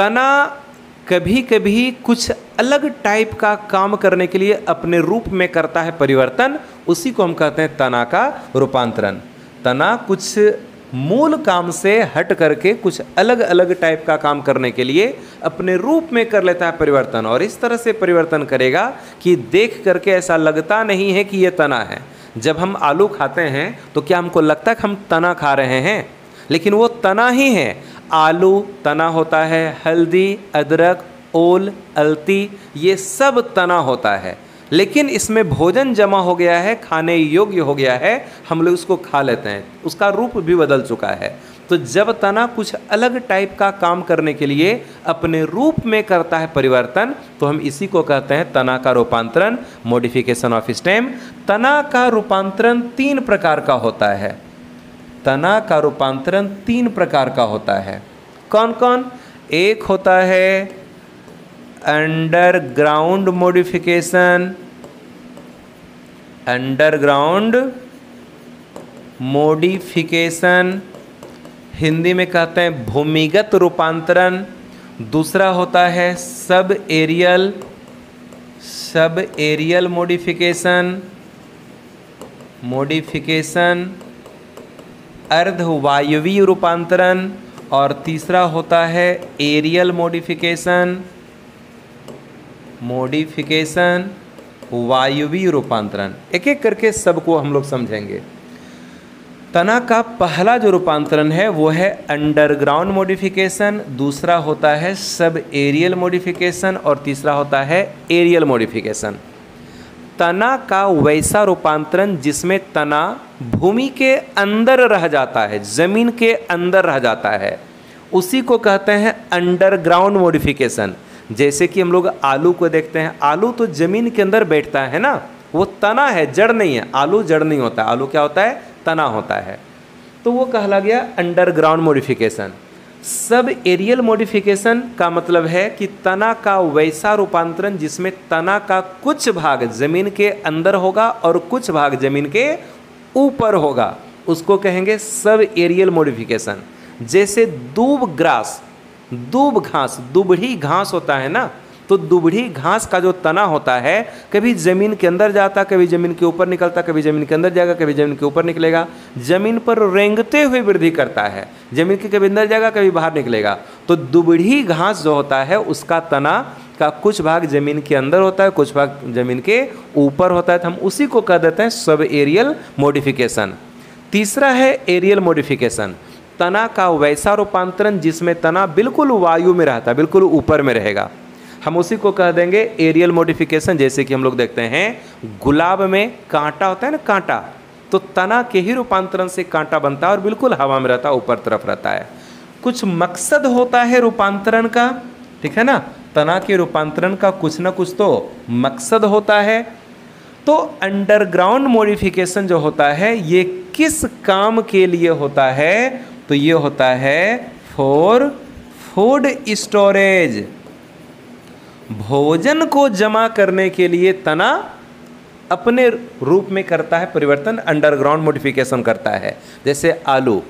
तना कभी कभी कुछ अलग टाइप का काम करने के लिए अपने रूप में करता है परिवर्तन, उसी को हम कहते हैं तना का रूपांतरण। तना कुछ मूल काम से हट करके कुछ अलग अलग टाइप का काम करने के लिए अपने रूप में कर लेता है परिवर्तन, और इस तरह से परिवर्तन करेगा कि देख करके ऐसा लगता नहीं है कि ये तना है। जब हम आलू खाते हैं तो क्या हमको लगता है कि हम तना खा रहे हैं, लेकिन वो तना ही है। आलू तना होता है, हल्दी, अदरक, ओल, अलती, ये सब तना होता है, लेकिन इसमें भोजन जमा हो गया है, खाने योग्य हो गया है, हम लोग उसको खा लेते हैं, उसका रूप भी बदल चुका है। तो जब तना कुछ अलग टाइप का काम करने के लिए अपने रूप में करता है परिवर्तन, तो हम इसी को कहते हैं तना का रूपांतरण, मॉडिफिकेशन ऑफ स्टेम। तना का रूपांतरण 3 प्रकार का होता है। तना का रूपांतरण 3 प्रकार का होता है। कौन कौन? एक होता है underground modification, underground modification, Hindi में कहते हैं भूमिगत रूपांतरण। दूसरा होता है सब एरियल मॉडिफिकेशन, अर्धवायवीय रूपांतरण। और तीसरा होता है एरियल मॉडिफिकेशन, वायवीय रूपांतरण। एक एक करके सबको हम लोग समझेंगे। तना का पहला जो रूपांतरण है वो है अंडरग्राउंड मॉडिफिकेशन, दूसरा होता है सब एरियल मॉडिफिकेशन और तीसरा होता है एरियल मॉडिफिकेशन। तना का वैसा रूपांतरण जिसमें तना भूमि के अंदर रह जाता है, जमीन के अंदर रह जाता है, उसी को कहते हैं अंडरग्राउंड मॉडिफिकेशन। जैसे कि हम लोग आलू को देखते हैं, आलू तो जमीन के अंदर बैठता है ना, वो तना है, जड़ नहीं है। आलू जड़ नहीं होता, आलू क्या होता है? तना होता है। तो वो कहला गया underground modification. Subaerial modification का मतलब है कि तना का वैसा रूपांतरण जिसमें तना का कुछ भाग जमीन के अंदर होगा और कुछ भाग जमीन के ऊपर होगा, उसको कहेंगे सब एरियल मॉडिफिकेशन। जैसे दूब घास, दुबड़ी घास होता है ना, तो दुबड़ी घास का जो तना होता है कभी ज़मीन के अंदर जाता, कभी ज़मीन के ऊपर निकलता, कभी ज़मीन के अंदर जाएगा, कभी ज़मीन के ऊपर निकलेगा, ज़मीन पर रेंगते हुए वृद्धि करता है, ज़मीन के कभी अंदर जाएगा, कभी बाहर निकलेगा। तो दुबड़ी घास जो होता है उसका तना का कुछ भाग ज़मीन के अंदर होता है, कुछ भाग ज़मीन के ऊपर होता है, तो हम उसी को कह देते हैं सब एरियल मॉडिफिकेशन। तीसरा है एरियल मॉडिफिकेशन, तना का वैसा रूपांतरण जिसमें तना बिल्कुल वायु में रहता है, बिल्कुल ऊपर में रहेगा, हम उसी को कह देंगे एरियल मॉडिफिकेशन। जैसे कि हम लोग देखते हैं गुलाब में कांटा होता है ना, कांटा, तो तना के ही रूपांतरण से कांटा बनता है और बिल्कुल हवा में रहता है, ऊपर तरफ रहता है। कुछ मकसद होता है रूपांतरण का, ठीक है ना, तना के रूपांतरण का कुछ ना कुछ तो मकसद होता है। तो अंडरग्राउंड मॉडिफिकेशन जो होता है ये किस काम के लिए होता है? तो ये होता है फॉर फूड स्टोरेज, भोजन को जमा करने के लिए तना अपने रूप में करता है परिवर्तन, अंडरग्राउंड मॉडिफिकेशन करता है। जैसे आलू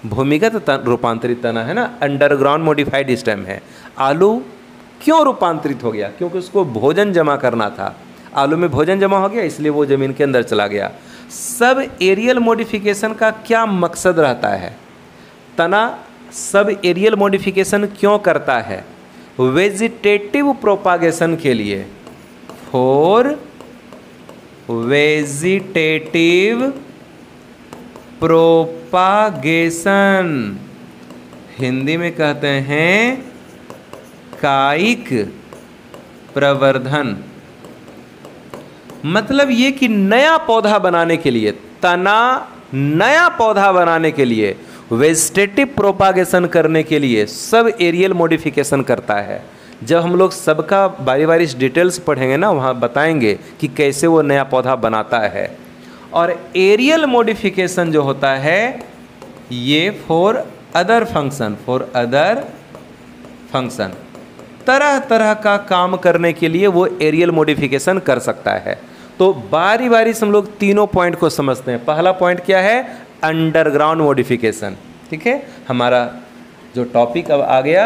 भूमिगत रूपांतरित तना है ना, अंडरग्राउंड मॉडिफाइड स्टेम है। आलू क्यों रूपांतरित हो गया? क्योंकि उसको भोजन जमा करना था, आलू में भोजन जमा हो गया इसलिए वो ज़मीन के अंदर चला गया। सब एरियल मॉडिफिकेशन का क्या मकसद रहता है? तना सब एरियल मॉडिफिकेशन क्यों करता है? वेजिटेटिव प्रोपागेशन के लिए, फॉर वेजिटेटिव प्रोपागेशन, हिंदी में कहते हैं कायिक प्रवर्धन। मतलब ये कि नया पौधा बनाने के लिए, तना नया पौधा बनाने के लिए, वेजिटेटिव प्रोपागेशन करने के लिए सब एरियल मॉडिफिकेशन करता है। जब हम लोग सबका बारी बारी डिटेल्स पढ़ेंगे ना, वहाँ बताएंगे कि कैसे वो नया पौधा बनाता है। और एरियल मॉडिफिकेशन जो होता है ये फॉर अदर फंक्शन, तरह तरह का काम करने के लिए वो एरियल मॉडिफिकेशन कर सकता है। तो बारी बारी से हम लोग तीनों पॉइंट को समझते हैं। पहला पॉइंट क्या है? अंडरग्राउंड मॉडिफिकेशन, ठीक है। हमारा जो टॉपिक अब आ गया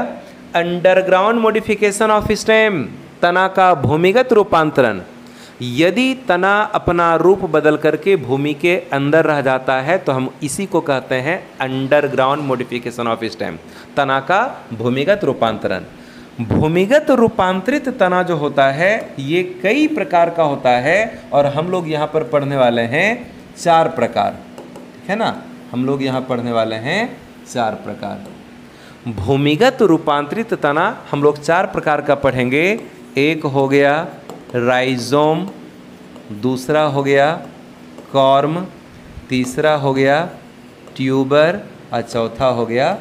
अंडरग्राउंड मॉडिफिकेशन ऑफ स्टेम, तना का भूमिगत रूपांतरण। यदि तना अपना रूप बदल करके भूमि के अंदर रह जाता है तो हम इसी को कहते हैं अंडरग्राउंड मॉडिफिकेशन ऑफ स्टेम, तना का भूमिगत रूपांतरण। भूमिगत रूपांतरित तना जो होता है ये कई प्रकार का होता है और हम लोग यहाँ पर पढ़ने वाले हैं 4 प्रकार, ठीक है ना। हम लोग यहाँ पढ़ने वाले हैं 4 प्रकार। भूमिगत रूपांतरित तना हम लोग 4 प्रकार का पढ़ेंगे। एक हो गया राइजोम, दूसरा हो गया कॉर्म, तीसरा हो गया ट्यूबर और चौथा हो गया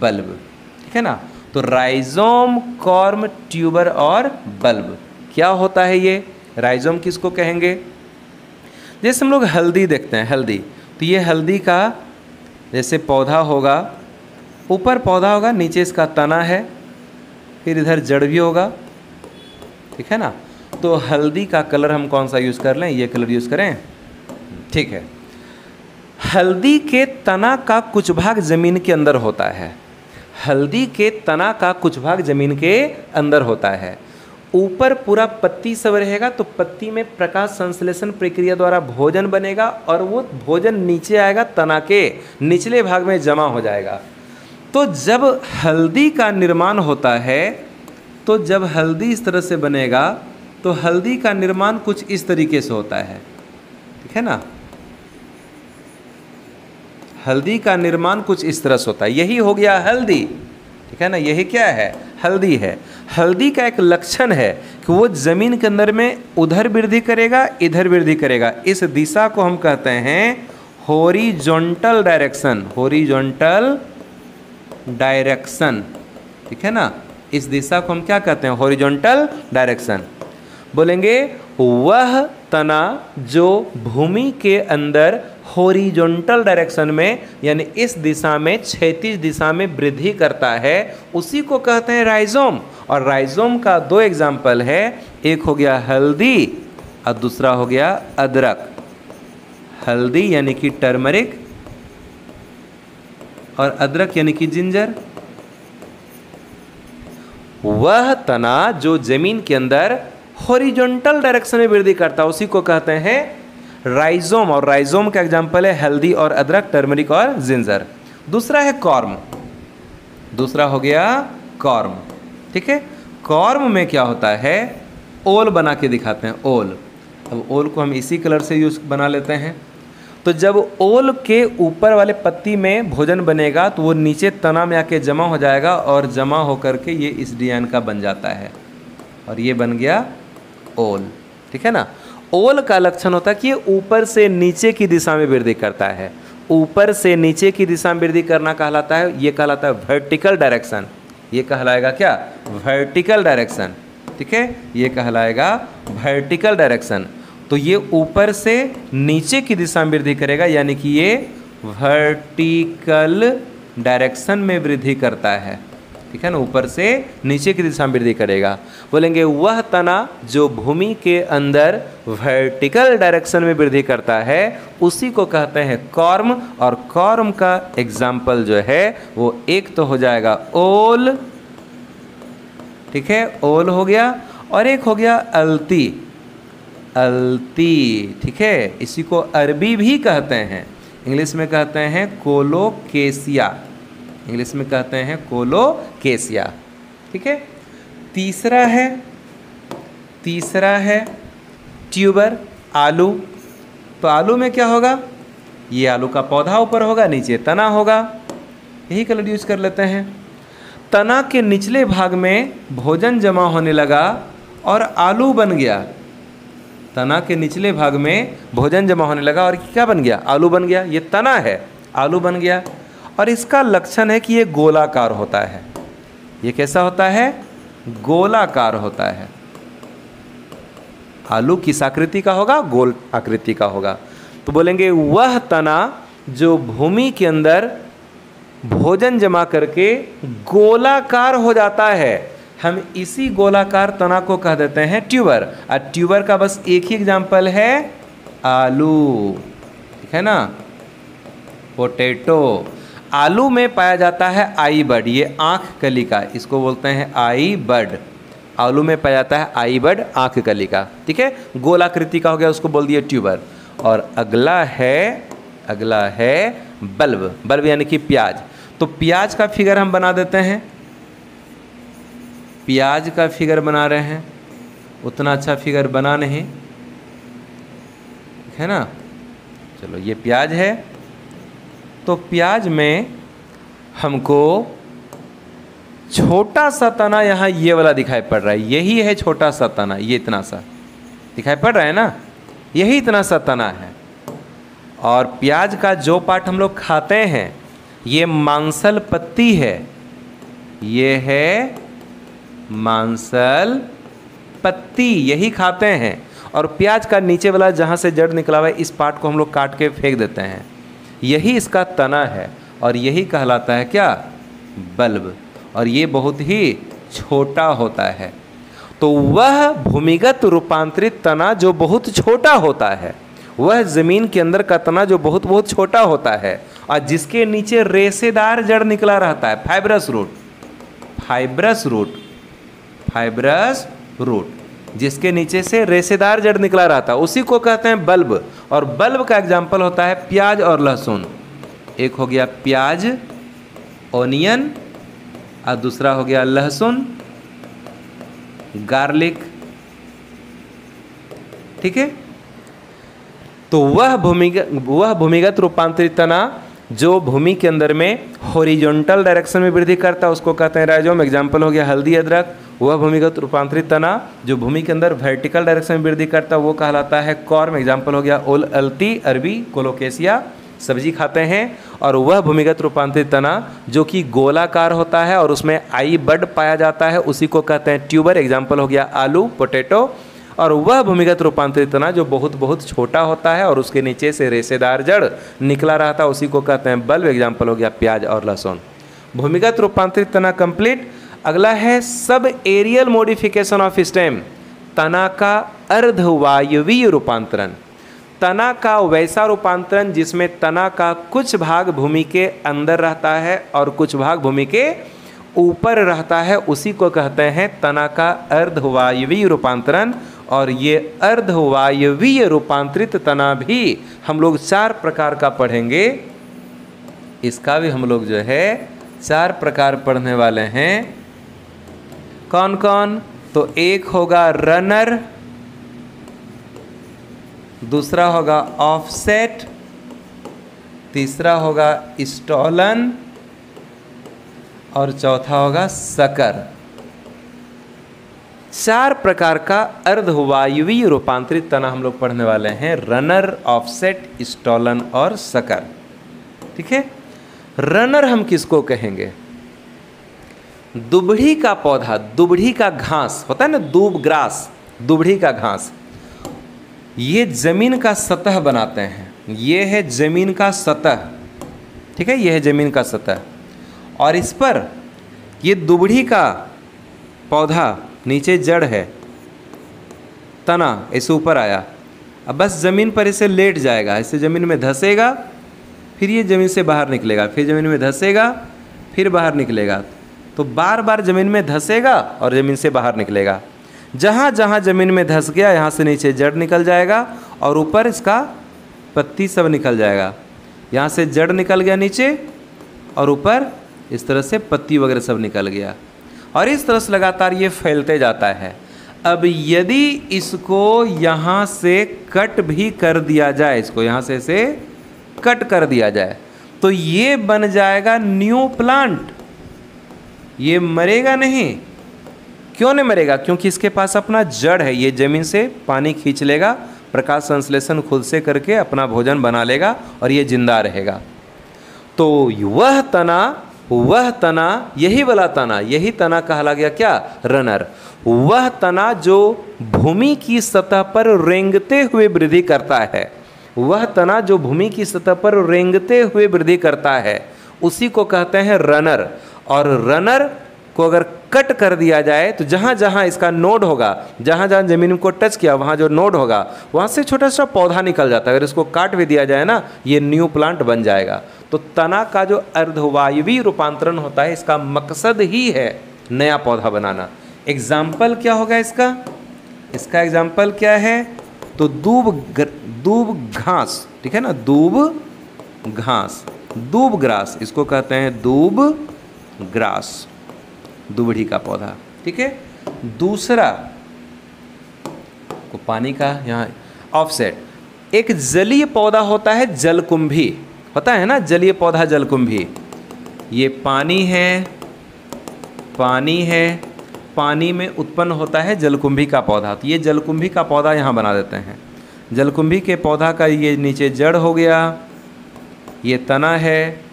बल्ब, ठीक है ना। तो राइजोम, कॉर्म, ट्यूबर और बल्ब क्या होता है ये? राइजोम किसको कहेंगे? जैसे हम लोग हल्दी देखते हैं, हल्दी, तो ये हल्दी का जैसे पौधा होगा, ऊपर पौधा होगा, नीचे इसका तना है, फिर इधर जड़ भी होगा, ठीक है ना। तो हल्दी का कलर हम कौन सा यूज़ कर लें? ये कलर यूज़ करें, ठीक है। हल्दी के तना का कुछ भाग ज़मीन के अंदर होता है, हल्दी के तना का कुछ भाग ज़मीन के अंदर होता है। ऊपर पूरा पत्ती सब रहेगा तो पत्ती में प्रकाश संश्लेषण प्रक्रिया द्वारा भोजन बनेगा और वो भोजन नीचे आएगा, तना के निचले भाग में जमा हो जाएगा। तो जब हल्दी का निर्माण होता है, तो जब हल्दी इस तरह से बनेगा तो हल्दी का निर्माण कुछ इस तरीके से होता है, ठीक है ना। हल्दी का निर्माण कुछ इस तरह से होता है, यही हो गया हल्दी, ठीक है ना। यही क्या है? हल्दी है। हल्दी का एक लक्षण है कि वो ज़मीन के अंदर में उधर वृद्धि करेगा, इधर वृद्धि करेगा। इस दिशा को हम कहते हैं हॉरिजॉन्टल डायरेक्शन, हॉरिजॉन्टल डायरेक्शन, ठीक है ना। इस दिशा को हम क्या कहते हैं? Horizontal direction. बोलेंगे वह तना जो भूमि के अंदर हॉरिजॉन्टल डायरेक्शन में यानी इस दिशा में, क्षैतिज दिशा में वृद्धि करता है, उसी को कहते हैं राइजोम। और राइजोम का 2 एग्जाम्पल है, एक हो गया हल्दी और दूसरा हो गया अदरक। हल्दी यानी कि टर्मरिक और अदरक यानी कि जिंजर। वह तना जो जमीन के अंदर हॉरिजॉन्टल डायरेक्शन में वृद्धि करता है उसी को कहते हैं राइजोम। और राइजोम का एग्जाम्पल है हल्दी और अदरक, टर्मरिक और जिंजर। दूसरा है कॉर्म, दूसरा हो गया कॉर्म, ठीक है। कॉर्म में क्या होता है? ओल बना के दिखाते हैं, ओल। अब ओल को हम इसी कलर से यूज बना लेते हैं। तो जब ओल के ऊपर वाले पत्ती में भोजन बनेगा तो वो नीचे तना में आके जमा हो जाएगा और जमा होकर के ये इस डिजाइन का बन जाता है और ये बन गया ओल, ठीक है ना। ओल का लक्षण होता है कि ये ऊपर से नीचे की दिशा में वृद्धि करता है। ऊपर से नीचे की दिशा में वृद्धि करना कहलाता है, ये कहलाता है वर्टिकल डायरेक्शन। ये कहलाएगा क्या? वर्टिकल डायरेक्शन, ठीक है। ये कहलाएगा वर्टिकल डायरेक्शन। तो ये ऊपर से नीचे की दिशा में वृद्धि करेगा, यानी कि ये वर्टिकल डायरेक्शन में वृद्धि करता है, ठीक है ना। ऊपर से नीचे की दिशा में वृद्धि करेगा। बोलेंगे वह तना जो भूमि के अंदर वर्टिकल डायरेक्शन में वृद्धि करता है उसी को कहते हैं कॉर्म। और कॉर्म का एग्जाम्पल जो है वो एक तो हो जाएगा ओल, ठीक है, ओल हो गया, और एक हो गया अलती, अलती, ठीक है। इसी को अरबी भी कहते हैं, इंग्लिश में कहते हैं कोलोकेसिया, इंग्लिश में कहते हैं कोलोकेसिया, ठीक है। तीसरा है ट्यूबर, आलू। तो आलू में क्या होगा? ये आलू का पौधा ऊपर होगा, नीचे तना होगा, यही कलर यूज कर लेते हैं। तना के निचले भाग में भोजन जमा होने लगा और आलू बन गया। तना के निचले भाग में भोजन जमा होने लगा और क्या बन गया? आलू बन गया। ये तना है, आलू बन गया। और इसका लक्षण है कि ये गोलाकार होता है। ये कैसा होता है? गोलाकार होता है। आलू किस आकृति का होगा? गोल आकृति का होगा। तो बोलेंगे वह तना जो भूमि के अंदर भोजन जमा करके गोलाकार हो जाता है, हम इसी गोलाकार तना को कह देते हैं ट्यूबर। और ट्यूबर का बस एक ही एग्जाम्पल है आलू, ठीक है ना, पोटैटो। आलू में पाया जाता है आई बड, ये आँख कली का, इसको बोलते हैं आई बड। आलू में पाया जाता है आई बड, आँख कली का, ठीक है। गोलाकृति का हो गया, उसको बोल दिए ट्यूबर। और अगला है बल्ब। बल्ब यानी कि प्याज। तो प्याज का फिगर हम बना देते हैं, प्याज का फिगर बना रहे हैं, उतना अच्छा फिगर बना नहीं है ना। चलो ये प्याज है, तो प्याज में हमको छोटा सा तना यहाँ ये वाला दिखाई पड़ रहा है, यही है छोटा सा तना, ये इतना सा दिखाई पड़ रहा है ना, यही इतना सा तना है। और प्याज का जो पार्ट हम लोग खाते हैं ये मांसल पत्ती है, ये है मांसल पत्ती, यही खाते हैं। और प्याज का नीचे वाला जहाँ से जड़ निकला हुआ है इस पार्ट को हम लोग काट के फेंक देते हैं, यही इसका तना है और यही कहलाता है क्या, बल्ब। और ये बहुत ही छोटा होता है। तो वह भूमिगत रूपांतरित तना जो बहुत छोटा होता है, वह जमीन के अंदर का तना जो बहुत बहुत छोटा होता है और जिसके नीचे रेशेदार जड़ निकला रहता है, fibrous root, fibrous root, fibrous root, जिसके नीचे से रेशेदार जड़ निकला रहता है, उसी को कहते हैं बल्ब। और बल्ब का एग्जाम्पल होता है प्याज और लहसुन। एक हो गया प्याज ओनियन और दूसरा हो गया लहसुन गार्लिक, ठीक है। तो वह भूमिगत रूपांतरित तना जो भूमि के अंदर में हॉरिजॉन्टल डायरेक्शन में वृद्धि करता है उसको कहते हैं राइजोम। एग्जाम्पल हो गया हल्दी अदरक। वह भूमिगत रूपांतरित तना जो भूमि के अंदर वर्टिकल डायरेक्शन में वृद्धि करता है वो कहलाता है कॉर्म। एग्जाम्पल हो गया ओल अलती, अरबी, कोलोकेसिया, सब्जी खाते हैं। और वह भूमिगत रूपांतरित तना जो कि गोलाकार होता है और उसमें आई बड पाया जाता है उसी को कहते हैं ट्यूबर। एग्जाम्पल हो गया आलू, पोटैटो। और वह भूमिगत रूपांतरित तना जो बहुत बहुत छोटा होता है और उसके नीचे से रेशेदार जड़ निकला रहता है उसी को कहते हैं बल्ब। एग्जाम्पल हो गया प्याज और लहसुन। भूमिगत रूपांतरित तना कंप्लीट। अगला है sub aerial modification of stem, तना का अर्धवायवीय रूपांतरण। तना का वैसा रूपांतरण जिसमें तना का कुछ भाग भूमि के अंदर रहता है और कुछ भाग भूमि के ऊपर रहता है उसी को कहते हैं तना का अर्धवायवीय रूपांतरण। और ये अर्धवायवीय रूपांतरित तना भी हम लोग 4 प्रकार का पढ़ेंगे। इसका भी हम लोग जो है 4 प्रकार पढ़ने वाले हैं। कौन कौन? तो एक होगा रनर, दूसरा होगा ऑफसेट, तीसरा होगा स्टॉलन और चौथा होगा सकर। 4 प्रकार का अर्धवायवीय रूपांतरित तना हम लोग पढ़ने वाले हैं, रनर, ऑफसेट, स्टॉलन और सकर, ठीक है। रनर हम किसको कहेंगे? दुबड़ी का पौधा, दुबड़ी का घास होता है ना, दूब ग्रास, दुबड़ी का घास, ये जमीन का सतह बनाते हैं। ये है जमीन का सतह, ठीक है, ये है जमीन का सतह। और इस पर ये दुबड़ी का पौधा, नीचे जड़ है, तना ऐसे ऊपर आया, अब बस ज़मीन पर इसे लेट जाएगा, इसे ज़मीन में धंसेगा, फिर ये ज़मीन से बाहर निकलेगा, फिर ज़मीन में धंसेगा, फिर बाहर निकलेगा। तो बार बार ज़मीन में धंसेगा और ज़मीन से बाहर निकलेगा। जहाँ जहाँ ज़मीन में धंस गया यहाँ से नीचे जड़ निकल जाएगा और ऊपर इसका पत्ती सब निकल जाएगा। यहाँ से जड़ निकल गया नीचे और ऊपर इस तरह से पत्ती वगैरह सब निकल गया और इस तरह से लगातार ये फैलते जाता है। अब यदि इसको यहाँ से कट भी कर दिया जाए, इसको यहाँ से इसे कट कर दिया जाए तो ये बन जाएगा न्यू प्लांट। ये मरेगा नहीं। क्यों नहीं मरेगा? क्योंकि इसके पास अपना जड़ है, ये ज़मीन से पानी खींच लेगा, प्रकाश संश्लेषण खुद से करके अपना भोजन बना लेगा और ये जिंदा रहेगा। तो वह तना, यही वाला तना, यही तना कहला गया क्या? रनर। वह तना जो भूमि की सतह पर रेंगते हुए वृद्धि करता है, वह तना जो भूमि की सतह पर रेंगते हुए वृद्धि करता है उसी को कहते हैं रनर। और रनर को अगर कट कर दिया जाए तो जहाँ जहाँ इसका नोड होगा, जहाँ जहाँ ज़मीन को टच किया वहाँ जो नोड होगा वहाँ से छोटा सा पौधा निकल जाता है। अगर इसको काट भी दिया जाए ना, ये न्यू प्लांट बन जाएगा। तो तना का जो अर्धवायवीय रूपांतरण होता है, इसका मकसद ही है नया पौधा बनाना। एग्जाम्पल क्या होगा इसका? इसका एग्जाम्पल क्या है? तो दूब घास, ठीक है ना, दूब घास, दूब ग्रास, इसको कहते हैं दूब ग्रास, दुबड़ी का पौधा, ठीक है। दूसरा को पानी का यहाँ ऑफसेट, एक जलीय पौधा होता है जलकुंभी, होता है ना जलीय पौधा जलकुंभी। ये पानी है, पानी है, पानी में उत्पन्न होता है जलकुंभी का पौधा। तो ये जलकुंभी का पौधा यहाँ बना देते हैं। जलकुंभी के पौधा का ये नीचे जड़ हो गया, ये तना है।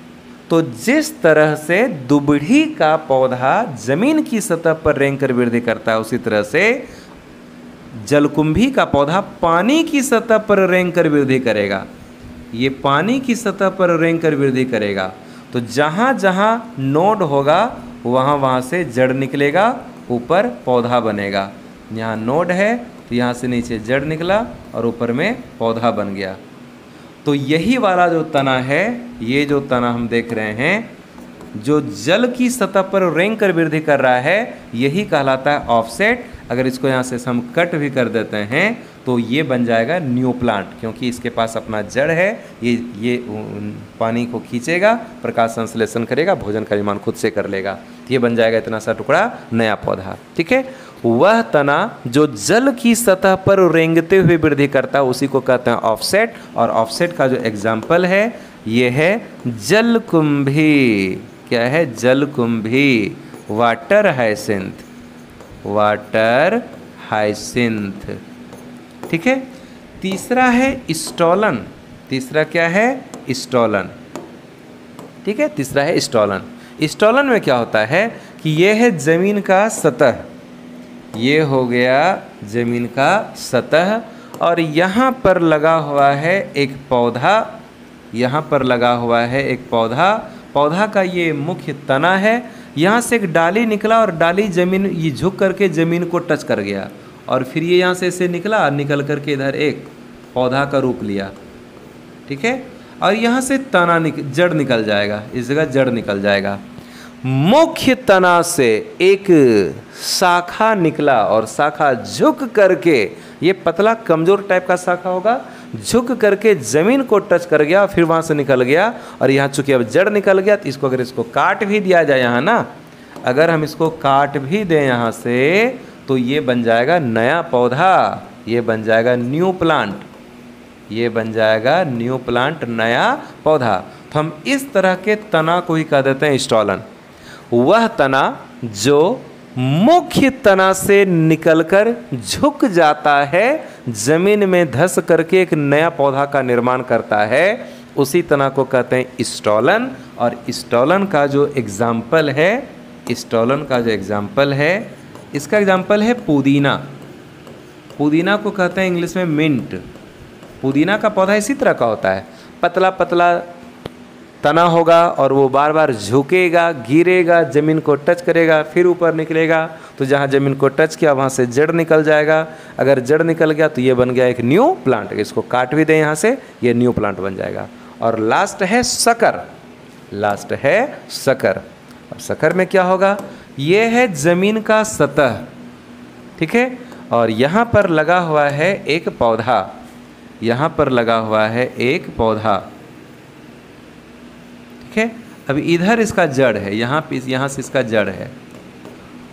तो जिस तरह से दुबड़ी का पौधा जमीन की सतह पर रेंग कर वृद्धि करता है, उसी तरह से जलकुंभी का पौधा पानी की सतह पर रेंग कर वृद्धि करेगा। ये पानी की सतह पर रेंग कर वृद्धि करेगा। तो जहाँ जहाँ नोड होगा वहाँ वहाँ से जड़ निकलेगा, ऊपर पौधा बनेगा। यहाँ नोड है तो यहाँ से नीचे जड़ निकला और ऊपर में पौधा बन गया। तो यही वाला जो तना है, ये जो तना हम देख रहे हैं, जो जल की सतह पर रेंग कर वृद्धि कर रहा है, यही कहलाता है ऑफसेट। अगर इसको यहाँ से हम कट भी कर देते हैं तो ये बन जाएगा न्यू प्लांट, क्योंकि इसके पास अपना जड़ है। ये पानी को खींचेगा, प्रकाश संश्लेषण करेगा, भोजन का निर्माण खुद से कर लेगा। ये बन जाएगा इतना सा टुकड़ा नया पौधा, ठीक है। वह तना जो जल की सतह पर रेंगते हुए वृद्धि करता है, उसी को कहते हैं ऑफसेट। और ऑफसेट का जो एग्जाम्पल है ये है जलकुंभी। क्या है? जलकुंभी, वाटर हाइसिंथ, वाटर हाइसिंथ, ठीक है। तीसरा है स्टोलन। तीसरा क्या है? स्टोलन, ठीक है। तीसरा है स्टोलन। स्टोलन में क्या होता है कि ये है जमीन का सतह, ये हो गया जमीन का सतह, और यहाँ पर लगा हुआ है एक पौधा, यहाँ पर लगा हुआ है एक पौधा। पौधा का ये मुख्य तना है। यहाँ से एक डाली निकला और डाली जमीन, ये झुक करके ज़मीन को टच कर गया, और फिर ये यहाँ से ऐसे निकला, निकल करके इधर एक पौधा का रूप लिया, ठीक है। और यहाँ से तना जड़ निकल जाएगा, इस जगह जड़ निकल जाएगा। मुख्य तना से एक शाखा निकला और शाखा झुक करके, ये पतला कमजोर टाइप का शाखा होगा, झुक करके ज़मीन को टच कर गया, फिर वहाँ से निकल गया। और यहाँ चूँकि अब जड़ निकल गया तो इसको, अगर इसको काट भी दिया जाए यहाँ ना, अगर हम इसको काट भी दें यहाँ से, तो ये बन जाएगा नया पौधा, ये बन जाएगा न्यू प्लांट, ये बन जाएगा न्यू प्लांट, नया पौधा। तो हम इस तरह के तना को ही कह देते हैं स्टोलन। वह तना जो मुख्य तना से निकलकर झुक जाता है, जमीन में धंस करके एक नया पौधा का निर्माण करता है, उसी तना को कहते हैं स्टोलन। और स्टोलन का जो एग्जाम्पल है, स्टोलन का जो एग्जाम्पल है, इसका एग्जाम्पल है पुदीना। पुदीना को कहते हैं इंग्लिश में मिंट। पुदीना का पौधा इसी तरह का होता है, पतला पतला तना होगा और वो बार बार झुकेगा, गिरेगा, ज़मीन को टच करेगा, फिर ऊपर निकलेगा। तो जहाँ ज़मीन को टच किया वहाँ से जड़ निकल जाएगा। अगर जड़ निकल गया तो ये बन गया एक न्यू प्लांट। इसको काट भी दें यहाँ से, ये न्यू प्लांट बन जाएगा। और लास्ट है शकर। लास्ट है शकर। अब शकर में क्या होगा? ये है ज़मीन का सतह, ठीक है। और यहाँ पर लगा हुआ है एक पौधा, यहाँ पर लगा हुआ है एक पौधा, ठीक है। अब इधर इसका जड़ है, यहाँ से इसका जड़ है,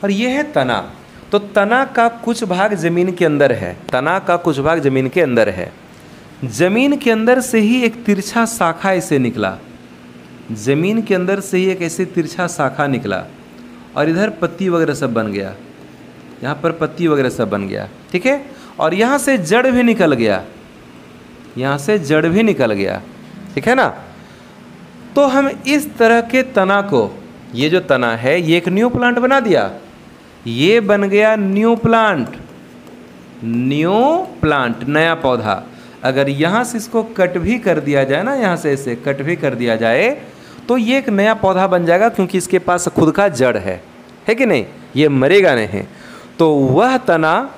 और ये है तना। तो तना का कुछ भाग ज़मीन के अंदर है, तना का कुछ भाग ज़मीन के अंदर है। ज़मीन के अंदर से ही एक तिरछा शाखा इसे निकला, ज़मीन के अंदर से ही एक ऐसे तिरछा शाखा निकला, और इधर पत्ती वगैरह सब बन गया, यहाँ पर पत्ती वगैरह सब बन गया, ठीक है। और यहाँ से जड़ भी निकल गया, यहाँ से जड़ भी निकल गया, ठीक है ना। तो हम इस तरह के तना को, ये जो तना है ये एक न्यू प्लांट बना दिया, ये बन गया न्यू प्लांट, न्यू प्लांट, नया पौधा। अगर यहाँ से इसको कट भी कर दिया जाए ना, यहाँ से ऐसे कट भी कर दिया जाए तो ये एक नया पौधा बन जाएगा, क्योंकि इसके पास खुद का जड़ है है कि नहीं, ये मरेगा नहीं। तो वह तना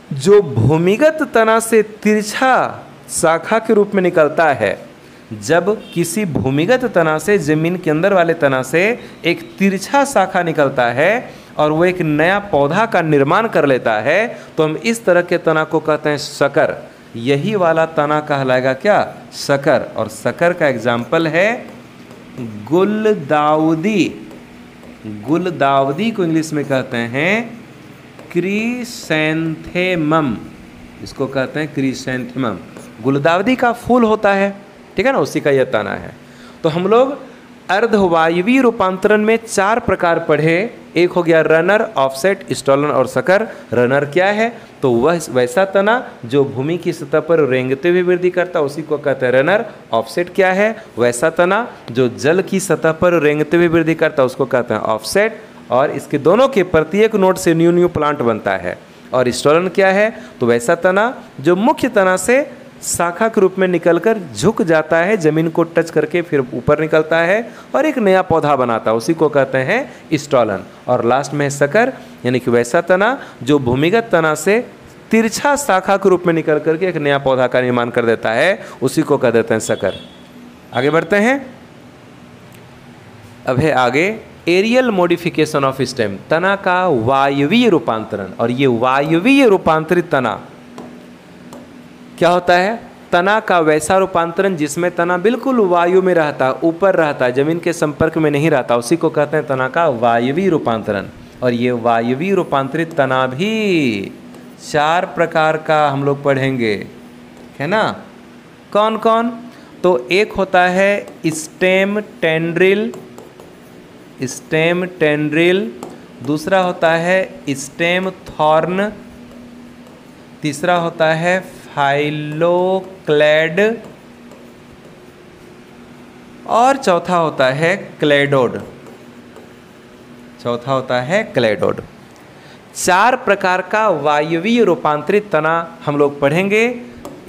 जो भूमिगत तना से तिरछा शाखा के रूप में निकलता है, जब किसी भूमिगत तना से, जमीन के अंदर वाले तना से एक तिरछा शाखा निकलता है और वो एक नया पौधा का निर्माण कर लेता है, तो हम इस तरह के तना को कहते हैं शकर। यही वाला तना कहलाएगा क्या, शकर। और शकर का एग्जाम्पल है गुलदाउदी। गुलदाउदी को इंग्लिश में कहते हैं क्रिसैंथेमम, इसको कहते हैं क्रिसैंथेमम। गुलदाउदी का फूल होता है, ठीक है ना, उसी का यह तना है। तो हम लोग अर्धवायवीय रूपांतरण में 4 प्रकार पढ़े। एक हो गया रनर, ऑफसेट, स्टॉलन और शकर। रनर क्या है, तो वह वैसा तना जो भूमि की सतह पर रेंगते हुए वृद्धि करता है, उसी को कहते हैं रनर। ऑफसेट क्या है, वैसा तना जो जल की सतह पर रेंगते हुए वृद्धि करता है, उसको कहते हैं ऑफसेट। और इसके दोनों के प्रत्येक नोड से न्यू न्यू प्लांट बनता है। और स्टॉलन क्या है, तो वैसा तना जो मुख्य तना से शाखा के रूप में निकलकर झुक जाता है, जमीन को टच करके फिर ऊपर निकलता है और एक नया पौधा बनाता है, उसी को कहते हैं स्टॉलन। और लास्ट में शकर, यानी कि वैसा तना जो भूमिगत तना से तिरछा शाखा के रूप में निकल करके एक नया पौधा का निर्माण कर देता है, उसी को कह देते हैं शकर। आगे बढ़ते हैं। अब है आगे एरियल मॉडिफिकेशन ऑफ स्टेम, तना का वायवीय रूपांतरण। और ये वायवीय रूपांतरित तना क्या होता है, तना का वैसा रूपांतरण जिसमें तना बिल्कुल वायु में रहता है, ऊपर रहता है, जमीन के संपर्क में नहीं रहता, उसी को कहते हैं तना का वायवीय रूपांतरण। और ये वायवीय रूपांतरित तना भी 4 प्रकार का हम लोग पढ़ेंगे, है ना। कौन कौन, तो एक होता है स्टेम टेंड्रिल, स्टेम टेंड्रिल। दूसरा होता है स्टेम थॉर्न। तीसरा होता है फाइलोक्लेड। और चौथा होता है क्लेडोड। चौथा होता है क्लेडोड। 4 प्रकार का वायवीय रूपांतरित तना हम लोग पढ़ेंगे,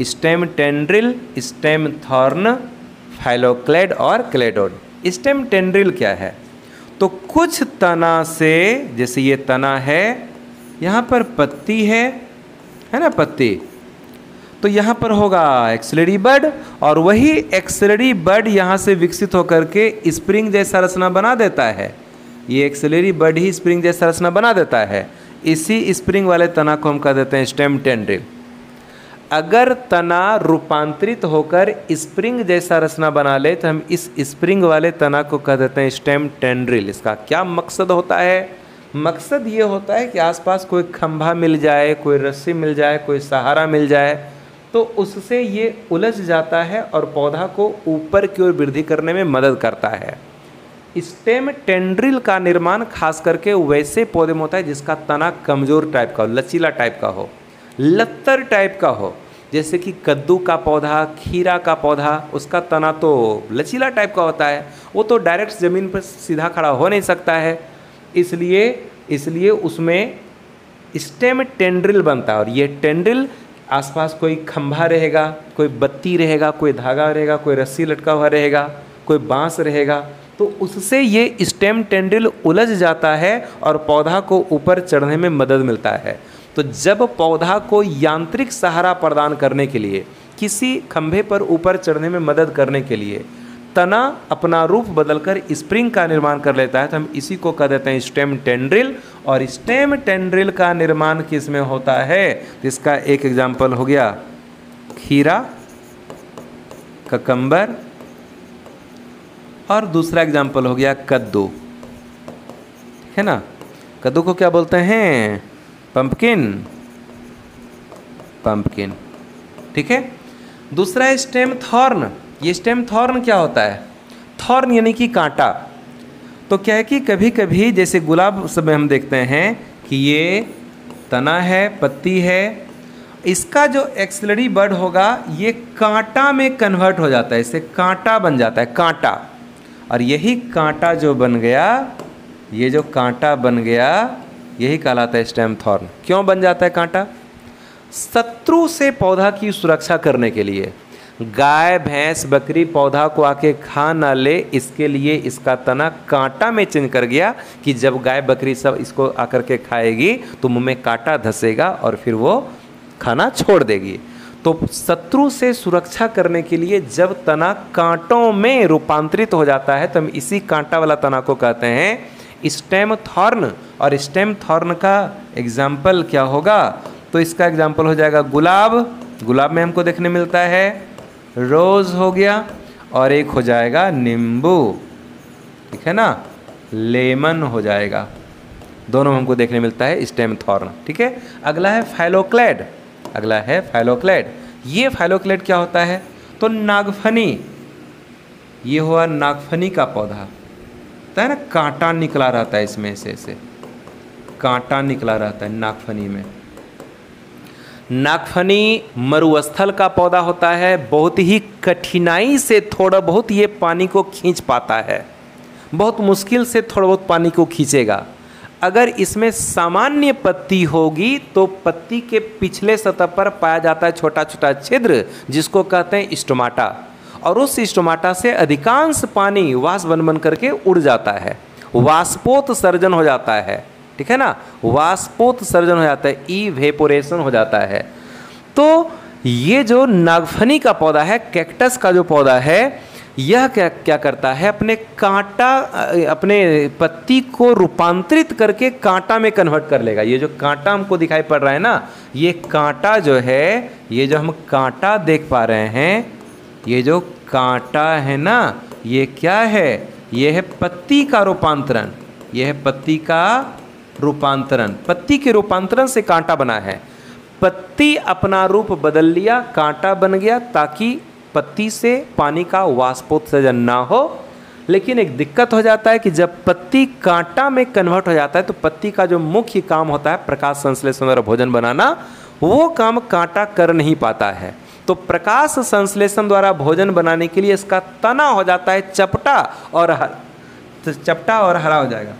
stem tendril, stem thorn, phylloclade और क्लेडोड। स्टेम टेंड्रिल क्या है, तो कुछ तना से, जैसे ये तना है, यहाँ पर पत्ती है ना, पत्ती, तो यहाँ पर होगा एक्सिलरी बड, और वही एक्सिलरी बड यहाँ से विकसित होकर के स्प्रिंग जैसा रचना बना देता है। ये एक्सिलरी बड ही स्प्रिंग जैसा रचना बना देता है। इसी स्प्रिंग वाले तना को हम कह देते हैं स्टेम टेंड्रिल। अगर तना रूपांतरित होकर स्प्रिंग जैसा रचना बना ले तो हम इस स्प्रिंग वाले तना को कह देते हैं स्टेम टेंड्रिल। इसका क्या मकसद होता है, मकसद ये होता है कि आसपास कोई खंभा मिल जाए, कोई रस्सी मिल जाए, कोई सहारा मिल जाए, तो उससे ये उलझ जाता है और पौधा को ऊपर की ओर वृद्धि करने में मदद करता है। स्टेम टेंड्रिल का निर्माण खास करके वैसे पौधे में होता है जिसका तना कमज़ोर टाइप का हो, लचीला टाइप का हो, लत्तर टाइप का हो। जैसे कि कद्दू का पौधा, खीरा का पौधा, उसका तना तो लचीला टाइप का होता है, वो तो डायरेक्ट ज़मीन पर सीधा खड़ा हो नहीं सकता है, इसलिए उसमें स्टेम टेंड्रिल बनता है। और ये टेंड्रिल आसपास कोई खंभा रहेगा, कोई बत्ती रहेगा, कोई धागा रहेगा, कोई रस्सी लटका हुआ रहेगा, कोई बांस रहेगा, तो उससे ये स्टेम टेंड्रिल उलझ जाता है और पौधा को ऊपर चढ़ने में मदद मिलता है। तो जब पौधा को यांत्रिक सहारा प्रदान करने के लिए, किसी खंभे पर ऊपर चढ़ने में मदद करने के लिए तना अपना रूप बदलकर स्प्रिंग का निर्माण कर लेता है, तो हम इसी को कह देते हैं स्टेम टेंड्रिल। और स्टेम टेंड्रिल का निर्माण किस में होता है, इसका एक एग्जाम्पल हो गया खीरा, ककम्बर, और दूसरा एग्जाम्पल हो गया कद्दू, है ना। कद्दू को क्या बोलते हैं, पंपकिन, पंपकिन, ठीक है। दूसरा है स्टेम थॉर्न। ये स्टेम थॉर्न क्या होता है, थॉर्न यानी कि कांटा। तो क्या है कि कभी कभी जैसे गुलाब सब में हम देखते हैं कि ये तना है, पत्ती है, इसका जो एक्सिलरी बड होगा ये कांटा में कन्वर्ट हो जाता है, इससे कांटा बन जाता है, कांटा। और यही कांटा जो बन गया, ये जो कांटा बन गया, यही कहलाता है स्टेम थॉर्न। क्यों बन जाता है कांटा, शत्रु से पौधा की सुरक्षा करने के लिए। गाय भैंस बकरी पौधा को आके खा ना ले, इसके लिए इसका तना कांटा में चेंज कर गया कि जब गाय बकरी सब इसको आकर के खाएगी तो मुंह में कांटा धंसेगा और फिर वो खाना छोड़ देगी। तो शत्रु से सुरक्षा करने के लिए जब तना कांटों में रूपांतरित हो जाता है तो हम इसी कांटा वाला तना को कहते हैं स्टेम थॉर्न। और स्टेम थॉर्न का एग्जाम्पल क्या होगा? तो इसका एग्जाम्पल हो जाएगा गुलाब। गुलाब में हमको देखने मिलता है रोज़ हो गया, और एक हो जाएगा नींबू, ठीक है ना, लेमन हो जाएगा। दोनों में हमको देखने मिलता है स्टेम थॉर्न, ठीक है। अगला है फाइलोक्लेड। अगला है फाइलोक्लेड। ये फाइलोक्लेड क्या होता है? तो नागफनी, ये हुआ नागफनी का पौधा होता है ना, कांटा निकला रहता है इसमें से कांटा निकला रहता है नागफनी में। नागफनी मरुस्थल का पौधा होता है, बहुत ही कठिनाई से थोड़ा बहुत ये पानी को खींच पाता है, बहुत मुश्किल से थोड़ा बहुत पानी को खींचेगा। अगर इसमें सामान्य पत्ती होगी तो पत्ती के पिछले सतह पर पाया जाता है छोटा छोटा छिद्र, जिसको कहते हैं स्टोमाटा, और उस स्टोमाटा से अधिकांश पानी वाष्प बन करके उड़ जाता है, वाष्पोत्सर्जन हो जाता है, ठीक है ना, वाष्पोत्सर्जन हो जाता है, इवेपोरेशन हो जाता है। तो ये जो नागफनी का पौधा है, कैक्टस का जो पौधा है, यह क्या करता है? अपने कांटा, अपने पत्ती को रूपांतरित करके कांटा में कन्वर्ट कर लेगा। ये जो कांटा हमको दिखाई पड़ रहा है ना, ये कांटा जो है, ये जो हम कांटा देख पा रहे हैं, ये जो कांटा है ना, ये क्या है? ये है पत्ती का रूपांतरण। ये है पत्ती का रूपांतरण। पत्ती के रूपांतरण से कांटा बना है। पत्ती अपना रूप बदल लिया, कांटा बन गया, ताकि पत्ती से पानी का वाष्पोत्सर्जन ना हो। लेकिन एक दिक्कत हो जाता है कि जब पत्ती कांटा में कन्वर्ट हो जाता है तो पत्ती का जो मुख्य काम होता है प्रकाश संश्लेषण द्वारा भोजन बनाना, वो काम कांटा कर नहीं पाता है। तो प्रकाश संश्लेषण द्वारा भोजन बनाने के लिए इसका तना हो जाता है चपटा और हरा हो जाएगा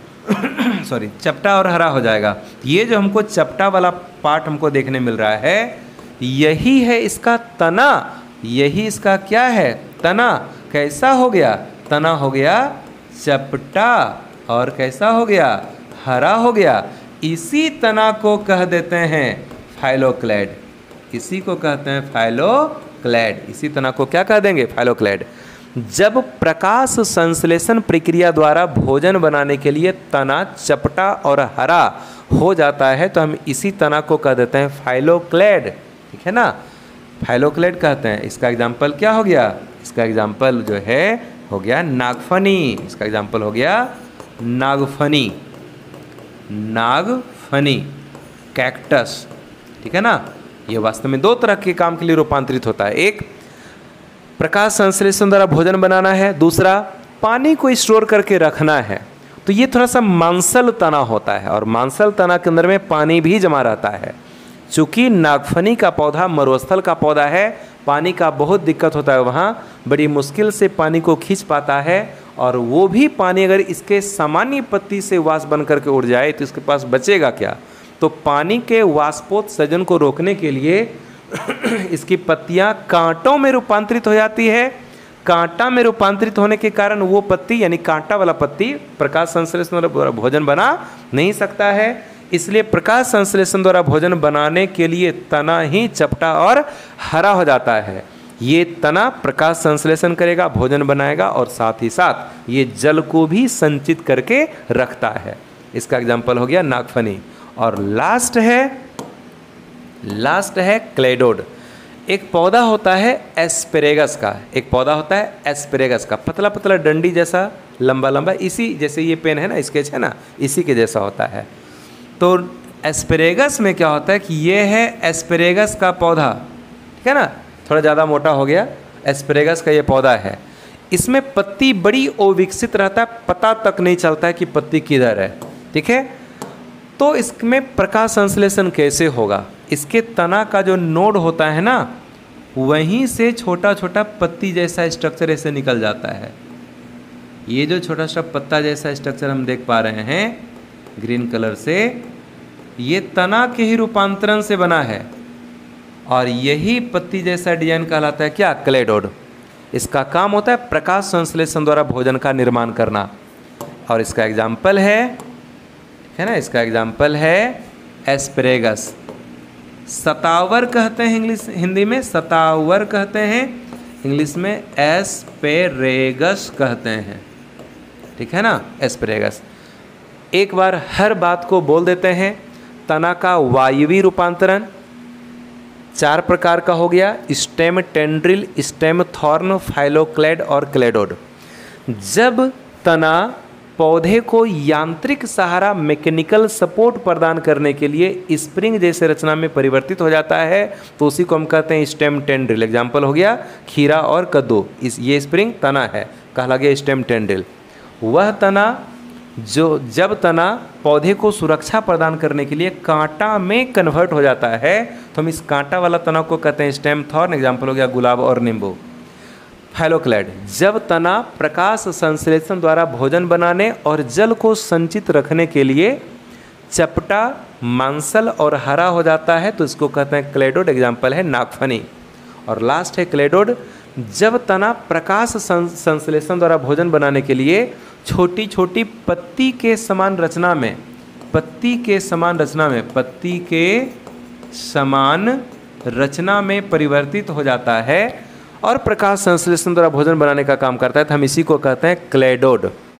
सॉरी, चपटा और हरा हो जाएगा। ये जो हमको चपटा वाला पार्ट हमको देखने मिल रहा है, यही है इसका तना। यही इसका क्या है? तना। कैसा हो गया? तना हो गया चपटा, और कैसा हो गया? हरा हो गया। इसी तना को कह देते हैं फाइलोक्लेड। इसी को कहते हैं फाइलोक्लेड। इसी तना को क्या कह देंगे? फाइलोक्लेड। जब प्रकाश संश्लेषण प्रक्रिया द्वारा भोजन बनाने के लिए तना चपटा और हरा हो जाता है तो हम इसी तना को कह देते हैं फाइलोक्लेड, ठीक है ना, फाइलोक्लेड कहते हैं। इसका एग्जाम्पल क्या हो गया? इसका एग्जाम्पल जो है हो गया नागफनी। इसका एग्जाम्पल हो गया नागफनी। नागफनी, कैक्टस, ठीक है ना। ये वास्तव में दो तरह के काम के लिए रूपांतरित होता है। एक, प्रकाश संश्लेषण द्वारा भोजन बनाना है, दूसरा पानी को स्टोर करके रखना है। तो ये थोड़ा सा मांसल तना होता है, और मांसल तना के अंदर में पानी भी जमा रहता है। चूँकि नागफनी का पौधा मरुस्थल का पौधा है, पानी का बहुत दिक्कत होता है, वहाँ बड़ी मुश्किल से पानी को खींच पाता है, और वो भी पानी अगर इसके सामान्य पत्ती से वाष्प बन करके उड़ जाए तो इसके पास बचेगा क्या? तो पानी के वाष्पोत्सर्जन को रोकने के लिए इसकी पत्तियाँ कांटों में रूपांतरित हो जाती है। कांटा में रूपांतरित होने के कारण वो पत्ती, यानी कांटा वाला पत्ती, प्रकाश संश्लेषण द्वारा भोजन बना नहीं सकता है। इसलिए प्रकाश संश्लेषण द्वारा भोजन बनाने के लिए तना ही चपटा और हरा हो जाता है। ये तना प्रकाश संश्लेषण करेगा, भोजन बनाएगा, और साथ ही साथ ये जल को भी संचित करके रखता है। इसका एग्जाम्पल हो गया नागफनी। और लास्ट है क्लेडोड। एक पौधा होता है एस्पेरेगस का, एक पौधा होता है एस्पेरेगस का, पतला पतला डंडी जैसा, लंबा लंबा, इसी जैसे ये पेन है ना, स्केच है ना, इसी के जैसा होता है। तो एस्पेरेगस में क्या होता है कि ये है एस्पेरेगस का पौधा, ठीक है ना, थोड़ा ज़्यादा मोटा हो गया। एस्पेरेगस का ये पौधा है, इसमें पत्ती बड़ी अविकसित रहता है, पता तक नहीं चलता है कि पत्ती किधर है, ठीक है। तो इसमें प्रकाश संश्लेषण कैसे होगा? इसके तना का जो नोड होता है ना, वहीं से छोटा छोटा पत्ती जैसा स्ट्रक्चर ऐसे निकल जाता है। ये जो छोटा सा पत्ता जैसा स्ट्रक्चर हम देख पा रहे हैं ग्रीन कलर से, ये तना के ही रूपांतरण से बना है। और यही पत्ती जैसा डिजाइन कहलाता है क्या? क्लेडोड। इसका काम होता है प्रकाश संश्लेषण द्वारा भोजन का निर्माण करना। और इसका एग्जाम्पल है ना, इसका एग्जाम्पल है एस्परेगस। सतावर कहते हैं इंग्लिश, हिंदी में सतावर कहते हैं, इंग्लिश में एस्पेरेगस कहते हैं। ठीक है ना, एस्परेगस। एक बार हर बात को बोल देते हैं। तना का वायवीय रूपांतरण 4 प्रकार का हो गया, stem tendril, stem thorn, phylloclade और क्लेडोड। जब तना पौधे को यांत्रिक सहारा मैकेनिकल सपोर्ट प्रदान करने के लिए स्प्रिंग जैसे रचना में परिवर्तित हो जाता है तो उसी को हम कहते हैं स्टेम टेंड्रिल। एग्जाम्पल हो गया खीरा और कद्दू, ये स्प्रिंग तना है, कहला गया स्टेम टेंड्रिल। वह तना जब तना पौधे को सुरक्षा प्रदान करने के लिए कांटा में कन्वर्ट हो जाता है तो हम इस कांटा वाला तना को कहते हैं स्टेम थॉर्न। एग्जाम्पल हो गया गुलाब और नींबू। फाइलोक्लेड, जब तना प्रकाश संश्लेषण द्वारा भोजन बनाने और जल को संचित रखने के लिए चपटा, मांसल और हरा हो जाता है तो इसको कहते हैं क्लेडोड। एग्जाम्पल है नागफनी। और लास्ट है क्लेडोड, जब तना प्रकाश संश्लेषण द्वारा भोजन बनाने के लिए छोटी छोटी पत्ती के समान रचना में परिवर्तित हो जाता है और प्रकाश संश्लेषण द्वारा भोजन बनाने का काम करता है तो हम इसी को कहते हैं क्लेडोड।